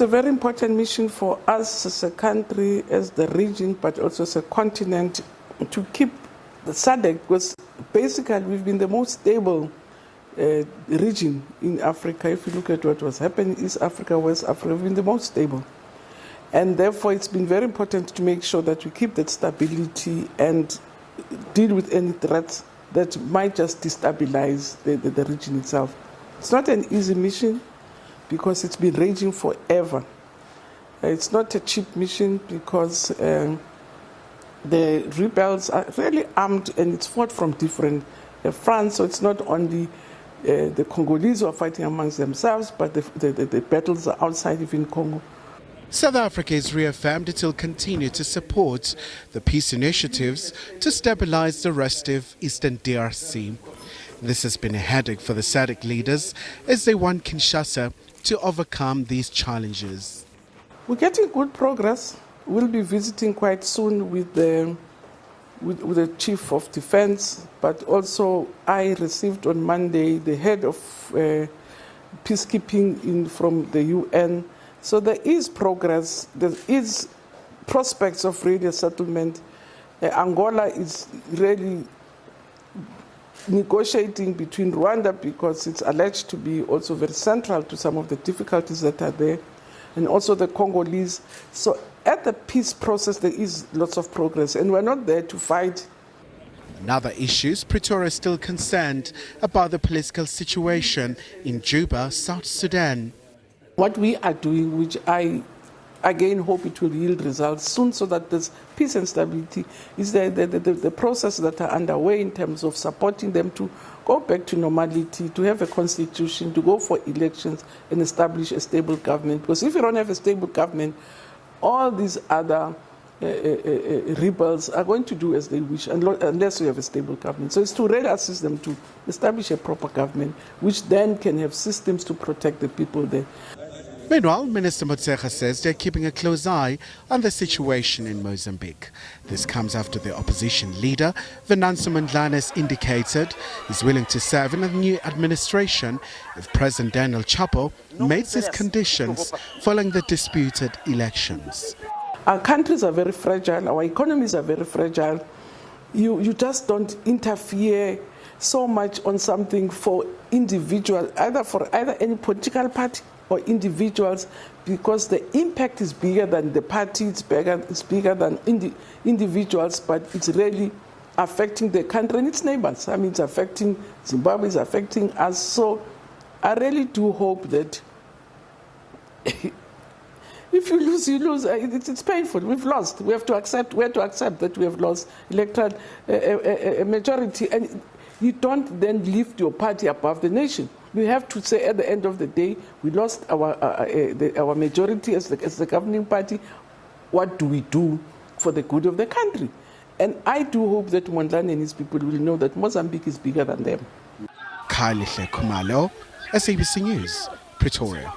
a very important mission for us as a country, as the region, but also as a continent, to keep the SADC, because basically we've been the most stable region in Africa. If you look at what was happening in East Africa, West Africa, we've been the most stable. And therefore it's been very important to make sure that we keep that stability and deal with any threats that might just destabilize the region itself. It's not an easy mission because it's been raging forever. It's not a cheap mission because the rebels are really armed and it's fought from different fronts. So it's not only the Congolese who are fighting amongst themselves, but the battles are outside even Congo. South Africa has reaffirmed it will continue to support the peace initiatives to stabilize the restive Eastern DRC. This has been a headache for the SADC leaders as they want Kinshasa to overcome these challenges. We're getting good progress. We'll be visiting quite soon with the Chief of Defense, but also I received on Monday the head of peacekeeping from the UN. So there is progress, there is prospects of radio settlement. Angola is really negotiating between Rwanda because it's alleged to be also very central to some of the difficulties that are there, and also the Congolese. So at the peace process, there is lots of progress, and we're not there to fight. In other issues, Pretoria is still concerned about the political situation in Juba, South Sudan. What we are doing, which I again hope it will yield results soon so that there's peace and stability, is the process that are underway in terms of supporting them to go back to normality, to have a constitution, to go for elections and establish a stable government. Because if you don't have a stable government, all these other rebels are going to do as they wish unless you have a stable government. So it's to really assist them to establish a proper government, which then can have systems to protect the people there. Meanwhile, Minister Motshekga says they're keeping a close eye on the situation in Mozambique. This comes after the opposition leader, Venancio Mondlane, has indicated he's willing to serve in the new administration if President Daniel Chapo meets his conditions following the disputed elections. Our countries are very fragile, our economies are very fragile. You just don't interfere so much on something for individual, either any political party or individuals, because the impact is bigger than the party, it's bigger than individuals, but it's really affecting the country and its neighbors. I mean, it's affecting Zimbabwe, it's affecting us. So I really do hope that if you lose, you lose. It's painful. We've lost. We have to accept that we have lost electoral majority, and you don't then lift your party above the nation. We have to say at the end of the day, we lost our majority as the governing party. What do we do for the good of the country? And I do hope that Mondlane and his people will know that Mozambique is bigger than them. Khumalo, SABC News, Pretoria.